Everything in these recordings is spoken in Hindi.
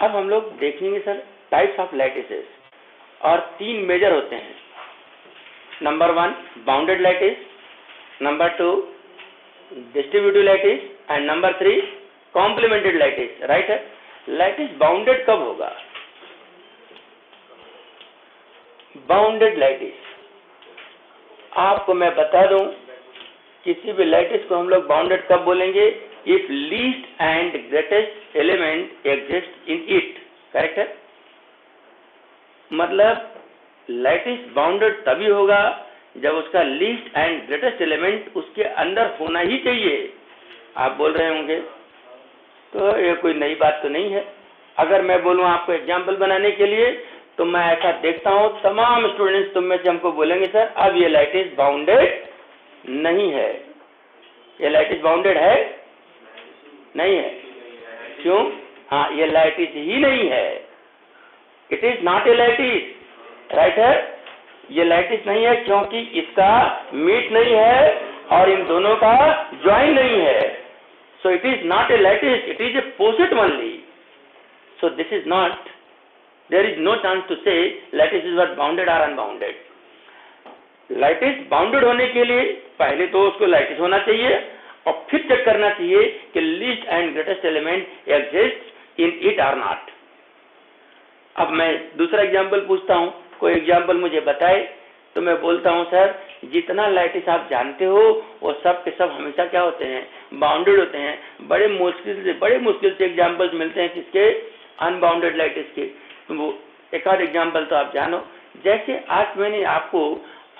अब हम लोग देखेंगे सर टाइप्स ऑफ लैटिसेस, और तीन मेजर होते हैं। Number 1 bounded lattice, number 2 distributive lattice and number 3 complimented lattice. Right है। लैटिस बाउंडेड कब होगा? बाउंडेड लैटिस आपको मैं बता दूं, किसी भी लैटिस को हम लोग बाउंडेड कब बोलेंगे? If least and greatest element exist in it. Correct है। मतलब लैटिस बाउंडेड तभी होगा जब उसका लीस्ट एंड ग्रेटेस्ट एलिमेंट उसके अंदर होना ही चाहिए। आप बोल रहे होंगे तो ये कोई नई बात तो नहीं है। अगर मैं बोलूं आपको एग्जाम्पल बनाने के लिए, तो मैं ऐसा देखता हूं तमाम स्टूडेंट्स तुम में से हमको बोलेंगे सर अब ये लैटिस बाउंडेड नहीं है। ये लैटिस बाउंडेड है? नहीं है। क्यों? हाँ, ये लैटिस ही नहीं है। It is not a lattice. Right है। ये लैटिस नहीं है क्योंकि इसका मीट नहीं है और इन दोनों का ज्वाइन नहीं है। So it is not a lattice, it is a poset only. So this is not, there is no chance to say lattice is what bounded or unbounded. Lattice bounded होने के लिए पहले तो उसको लैटिस होना चाहिए और फिर चेक करना चाहिए कि least and greatest element exist in it और नॉट। अब मैं दूसरा एग्जांपल पूछता हूं, कोई एग्जांपल मुझे बताए तो मैं बोलता हूं सर जितना लैटिस आप जानते हो वो सब के सब हमेशा क्या होते हैं? बाउंडेड होते हैं। बड़े मुश्किल से एग्जांपल्स मिलते हैं किसके? अनबाउंडेड लैटिस के। वो एक आध एग्जाम्पल तो आप जानो। जैसे आज मैंने आपको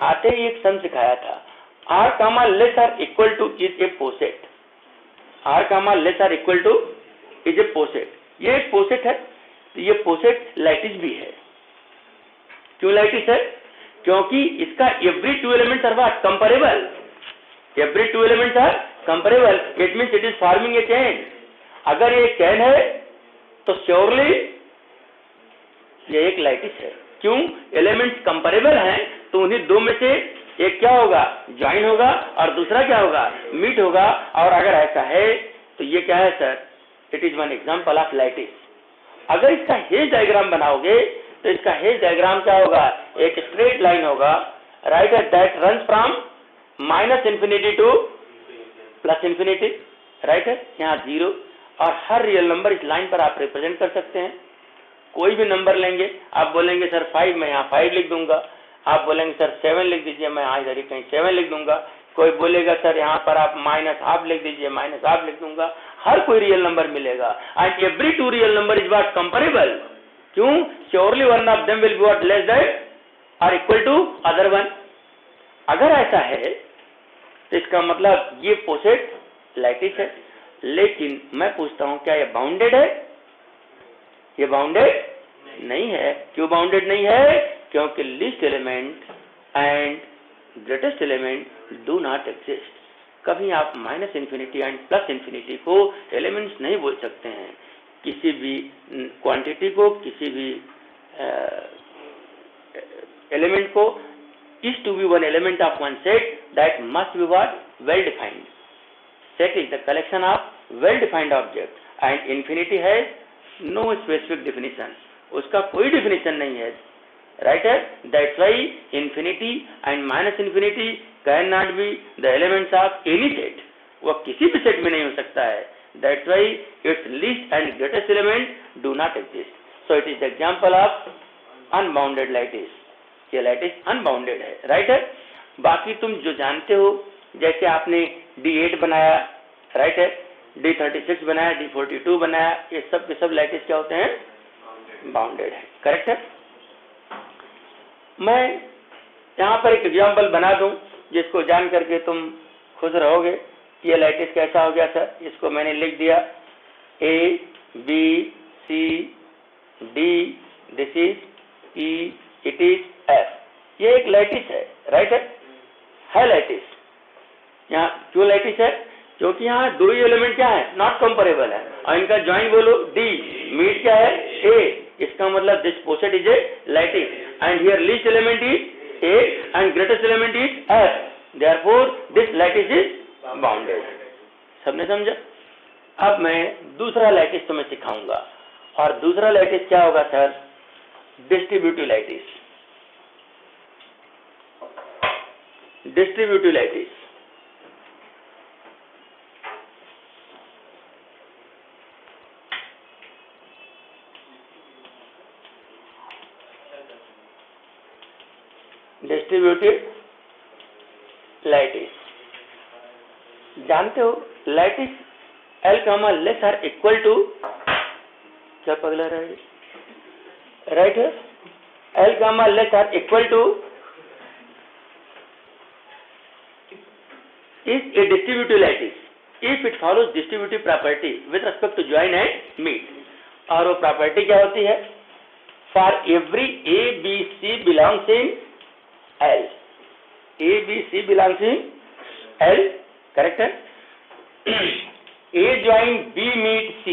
आते ही एक सम सिखाया था, R comma less are equal to is a poset. R comma less are equal to is a poset. ये एक पोसेट है, तो ये पोसेट लैटिस भी है। क्यों लैटिस है? क्योंकि इसका every two elements are what? Comparable. Every two elements are comparable. It means it is forming a chain. अगर ये चेन है तो श्योरली ये एक लैटिस है। क्यों? एलिमेंट्स कंपेरेबल हैं, तो उन्हीं दो में से एक क्या होगा? ज्वाइन होगा और दूसरा क्या होगा? मीट होगा। और अगर ऐसा है तो ये क्या है sir? It is one example of lattice. अगर इसका हेज डायग्राम बनाओगे तो इसका हेज डायग्राम क्या होगा? एक स्ट्रेट लाइन होगा। राइट है। That runs from minus infinity two plus infinity. Right है। यहाँ 0 और हर रियल नंबर इस लाइन पर आप रिप्रेजेंट कर सकते हैं। कोई भी नंबर लेंगे, आप बोलेंगे सर 5, मैं यहाँ 5 लिख दूंगा। आप बोलेंगे सर 7 लिख दीजिए, मैं यहाँ इधर कहीं 7 लिख दूंगा। कोई बोलेगा सर यहाँ पर आप -½ लिख दीजिए, -½ लिख दूंगा। हर कोई रियल नंबर मिलेगा। And every two real number is what? Comparable. क्यों? Surely one of them will be what? Less than और इक्वल टू अदर वन। अगर ऐसा है तो इसका मतलब ये पोसेट लैटिस है। लेकिन मैं पूछता हूं क्या ये बाउंडेड है? ये बाउंडेड नहीं है। क्यों बाउंडेड नहीं है? क्योंकि least element and greatest element do not exist. कभी आप minus infinity and plus infinity को एलिमेंट्स नहीं बोल सकते हैं। किसी भी क्वांटिटी को, किसी भी एलिमेंट को is to be one element of one set that must be what? Well defined. Set is the collection of well defined objects and infinity has no specific definition. उसका कोई definition नहीं है। Right? That's why infinity and minus infinity cannot be the elements of any set. वो किसी भी सेट में नहीं हो सकता है। That's why its least and greatest element do not exist. So it is the example of unbounded lattice. ये लैटिस अनबाउंडेड है। राइट है। बाकी तुम जो जानते हो, जैसे आपने D8 बनाया, राइट है, D36 बनाया, D42 बनाया, ये सब के सब लैटिस क्या होते हैं? बाउंडेड है। करेक्ट है। मैं यहाँ पर एक एग्जाम्पल बना दूं जिसको जान करके तुम खुश रहोगे कि ये लैटिस कैसा हो गया सर। इसको मैंने लिख दिया A B C D, this is E, it is F। ये एक लैटिस है। राइट है लैटिस। यहाँ क्यों लैटिस है? क्योंकि यहाँ दो ही एलिमेंट क्या है? नॉट कंपेरेबल है। और इनका ज्वाइन बोलो D, मीट क्या है? A। इसका मतलब this poset is a lattice and here least element is A and greatest element is F। Therefore this lattice is bounded. सबने समझा? अब मैं दूसरा लैटिस तुम्हें सिखाऊंगा और दूसरा लैटिस क्या होगा sir? Distributive lattice. Distributive lattice distributive lattice जानते हो, lattice L, less are equal to, क्या पगला रहा है, राइट है, L, less are equal to is a distributive lattice if it follows distributive property with respect to join and meet। और वो प्रॉपर्टी क्या होती है? For every A, B, C belongs in L, A, B, C belongs in L, correct है? A join B meet C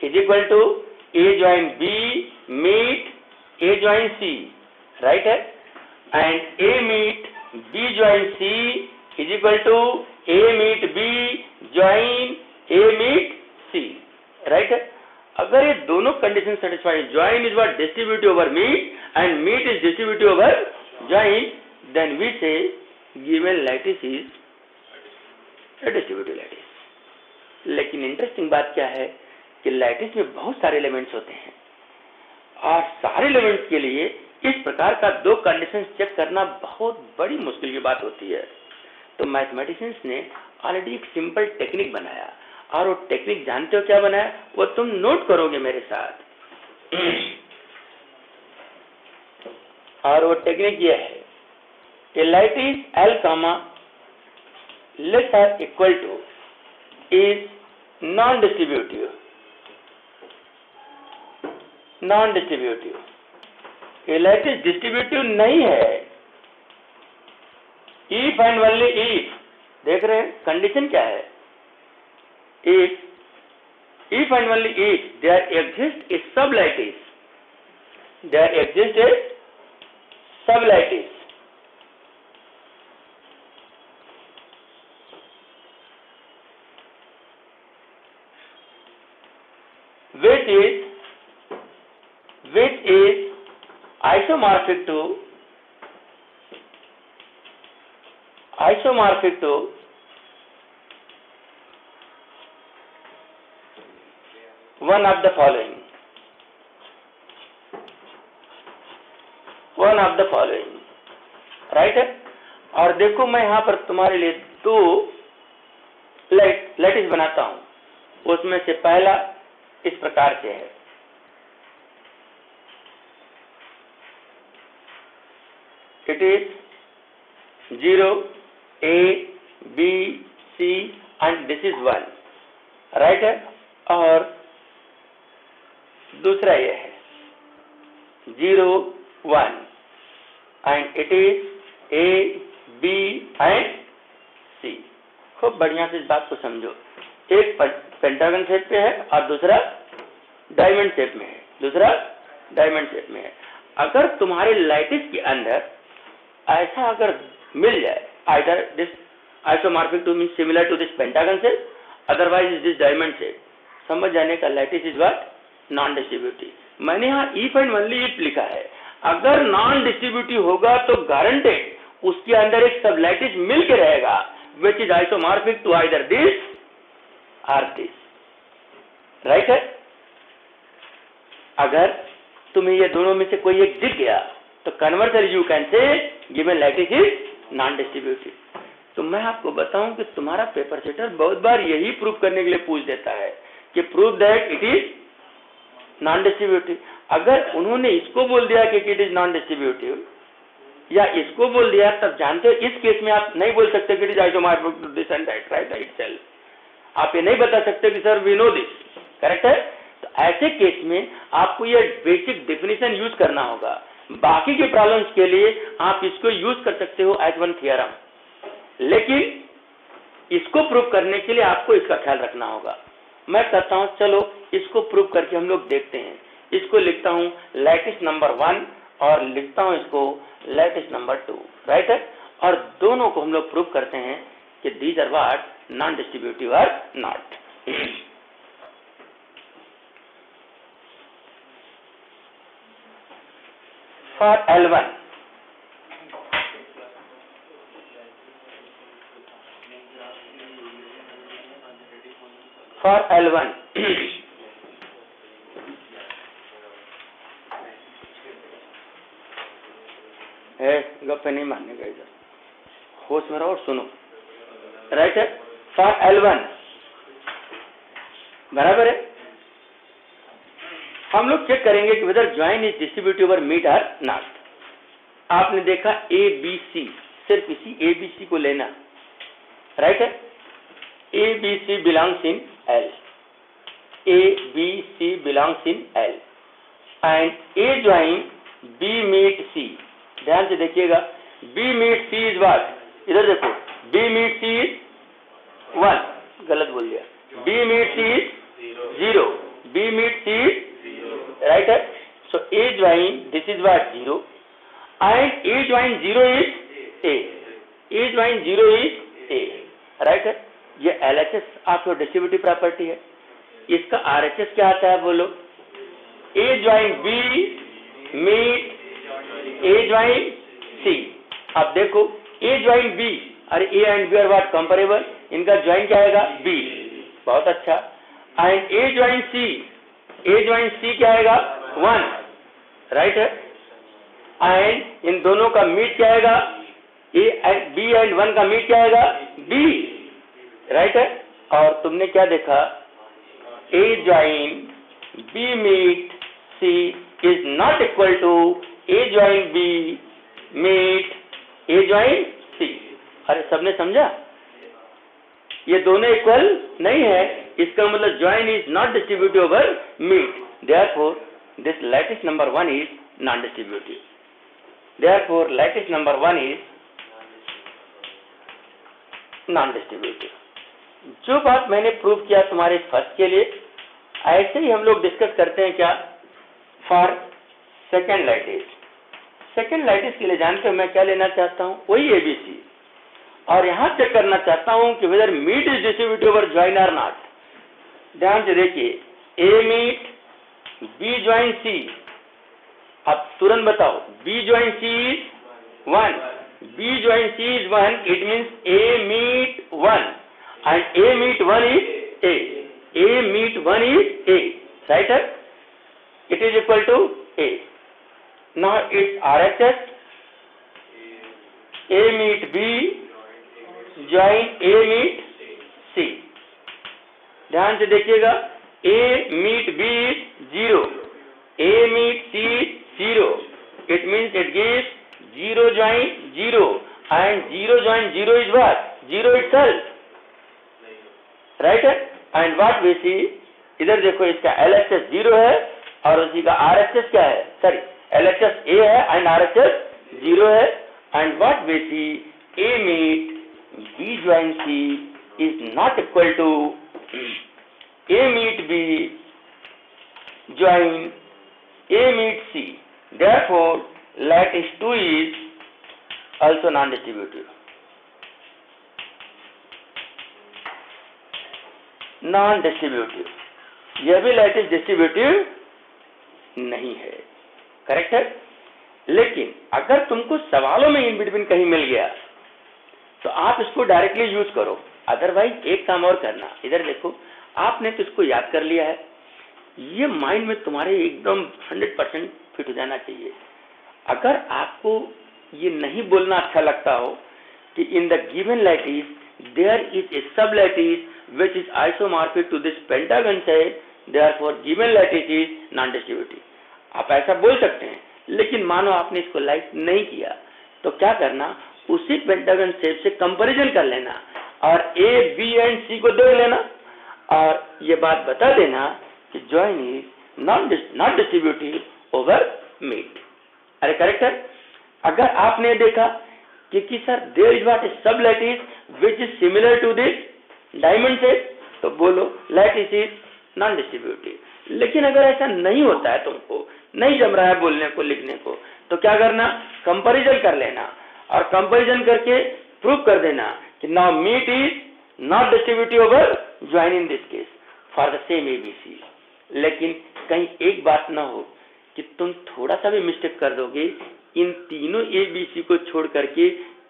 is equal to A join B meet A join C, right है? And A meet B join C is equal to A meet B join A meet C, right है? अगर ये दोनों condition satisfied, join is what distributive over meet and meet is distributive over join, then we say given lattice is a distributive lattice. लेकिन इंटरेस्टिंग बात क्या है कि लैटिस में बहुत सारे एलिमेंट्स होते हैं और सारे एलिमेंट्स के लिए इस प्रकार का दो कंडीशन चेक करना बहुत बड़ी मुश्किल की बात होती है। तो मैथमेटिशियंस ने ऑलरेडी एक सिंपल टेक्निक बनाया, और वो टेक्निक जानते हो क्या बनाया? वो तुम नोट करोगे मेरे साथ। और वो टेक्निक ये है कि lattice L, less are equal to is non distributive. Non distributive, ये लैटिस डिस्ट्रीब्यूटिव नहीं है। इफ एंड ओनली इफ, देख रहे हैं कंडीशन क्या है? If and only if there exists a sublattice, there exists a sublattice which is isomorphic to one of the following, right है? और देखो मैं यहां पर तुम्हारे लिए दो लैटिस बनाता हूं। उसमें से पहला इस प्रकार से है, it is 0 A B C and this is 1, right है? और दूसरा यह है 0 1 and it is A B and C। खूब बढ़िया से इस बात को समझो, एक पेंटागन शेप पे है और दूसरा डायमंड शेप में है। अगर तुम्हारे लैटिस के अंदर ऐसा अगर मिल जाए, either this isomorphic to means similar to this pentagon shape, otherwise is this diamond shape, समझ जाने का lattice is what? Non distributive. मैंने यहाँ इफ एंड ओनली इफ लिखा है। अगर नॉन डिस्ट्रीब्यूटिव होगा तो गारंटेड उसके अंदर एक सब लैटिस मिल के रहेगा, which is isomorphic to either this और दिस, राइट है? अगर तुम्हें ये दोनों में से कोई एक दिख गया तो conversely you can say given lattice is non distributive. तो मैं आपको बताऊं कि तुम्हारा पेपर सेटर बहुत बार यही प्रूव करने के लिए पूछ देता है कि prove that it is non distributive. अगर उन्होंने इसको बोल दिया कि इट इज नॉन डिस्ट्रीब्यूटिव या इसको बोल दिया, तब जानते हो इस केस में आप नहीं बोल सकते कि it is isomorphic to this and that, right itself. आप ये नहीं बता सकते कि sir we know this, correct है? तो ऐसे केस में आपको ये बेसिक डेफिनेशन यूज करना होगा। बाकी के प्रॉब्लम्स के लिए आप इसको यूज कर सकते हो एज वन थियरम, लेकिन इसको प्रूव करने के लिए आपको इसका ख्याल रखना होगा। मैं कहता हूं चलो इसको प्रूव करके हम लोग देखते हैं। इसको लिखता हूं लैटिस नंबर 1 और लिखता हूं इसको लैटिस नंबर 2, राइट है? और दोनों को हम लोग प्रूव करते हैं कि these are what? Non distributive और not. for L1, for L1 गप्पे नहीं मानने का, इधर होश में रहो और सुनो। राइट है, फॉर L1 बराबर है। हम लोग चेक करेंगे कि whether join is distributive over meet और नॉट। आपने देखा ए बी सी, सिर्फ इसी ए बी सी को लेना। राइट है, a b c belongs in L, a b c belongs in L and A join B meet c. ध्यान से देखिएगा, b meet c is what, इधर देखो, बी मीट सी इज 1, गलत बोल दिया, b meet c is 0, b meet c is, right है। So a join this is what 0 and A join 0 is A, a join 0 is A, right है। ये LHS आपको डिस्ट्रीब्यूटिव प्रॉपर्टी है। इसका RHS क्या आता है बोलो, A join B meet A join C. अब देखो ए ज्वाइन बी, अरे A and B are what comparable, इनका ज्वाइन क्या आएगा बी, बहुत अच्छा। And A join C, A join C क्या आएगा 1, राइट है। एंड इन दोनों का मीट क्या आएगा, ए एंड बी एंड 1 का मीट क्या आएगा बी, राइट है। और तुमने क्या देखा, a join B meet c is not equal to a join B meet A join c. अरे सबने समझा, ये दोनों इक्वल नहीं है, इसका मतलब join is not distributive over meet, therefore this lattice number 1 is non distributive, therefore lattice number 1 is non distributive. जो बात मैंने प्रूव किया तुम्हारे फर्स्ट के लिए, ऐसे ही हम लोग डिस्कस करते हैं क्या for second lattice. Second lattice के लिए जानते हो मैं क्या लेना चाहता हूं, वही ABC, और यहां चेक करना चाहता हूं कि whether meet is distributive over join और नॉट। ध्यान से देखिए, A meet B join C, अब तुरंत बताओ, B join C is 1, B join C is 1, it means A meet 1 and A meet 1 is A, A meet 1 is A, right है, it is equal to A. Now its RHS, A meet B join A meet C. ध्यान से देखिएगा, A meet B is 0, A meet C is 0, it means it gives 0 join 0 and 0 join 0 is what, 0 itself, right है। and what we see, इधर देखो इसका LHS 0 है और उसी का RHS क्या है, सॉरी LHS A है एंड RHS 0 है, and what we see, A meet B join C is not equal to A meet B join A meet C, therefore lattice 2 is also non distributive. Non distributive, यह भी लैटिस डिस्ट्रीब्यूटिव नहीं है, करेक्ट है। लेकिन अगर तुमको सवालों में इन बिटवीन कहीं मिल गया तो आप इसको डायरेक्टली यूज करो, अदरवाइज एक काम और करना, इधर देखो, आपने तो इसको याद कर लिया है, ये माइंड में तुम्हारे एकदम 100% फिट हो जाना चाहिए। अगर आपको ये नहीं बोलना अच्छा लगता हो कि in the given lattice there is a सब lattice which is isomorphic to this pentagon set, therefore given lattice is non distributive, आप ऐसा बोल सकते हैं। लेकिन मानो आपने इसको लाइक नहीं किया तो क्या करना, उसी पेंटागन शेप से कंपैरिजन कर लेना और A, B एंड C को देख लेना और ये बात बता देना कि join is not distributive over meet. अरे करेक्ट है। अगर आपने देखा कि sir there is what a सब lattice which is similar to this diamond shape, तो बोलो लैटिस इज नॉन डिस्ट्रीब्यूटिव। लेकिन अगर ऐसा नहीं होता है, तुमको नहीं जम रहा है बोलने को लिखने को, तो क्या करना, कंपैरिजन कर लेना और कंपैरिजन करके प्रूव कर देना कि now meet is not distributive over join in this case for the same ABC। लेकिन कहीं एक बात ना हो कि तुम थोड़ा सा भी मिस्टेक कर दोगे, इन तीनों ए बी सी को छोड़ करके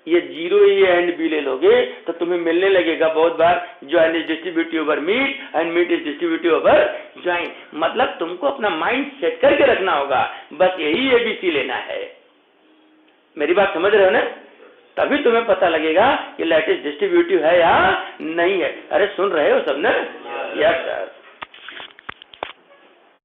ये 0 एंड बी ले लोगे तो तुम्हें मिलने लगेगा बहुत बार join is distributive over meet and meet is distributive over join. मतलब तुमको अपना माइंड सेट करके रखना होगा, बस यही एबीसी लेना है। मेरी बात समझ रहे हो ना? तभी तुम्हें पता लगेगा कि लैटिस डिस्ट्रीब्यूटिव है या नहीं है। अरे सुन रहे हो सब ना? Yes sir.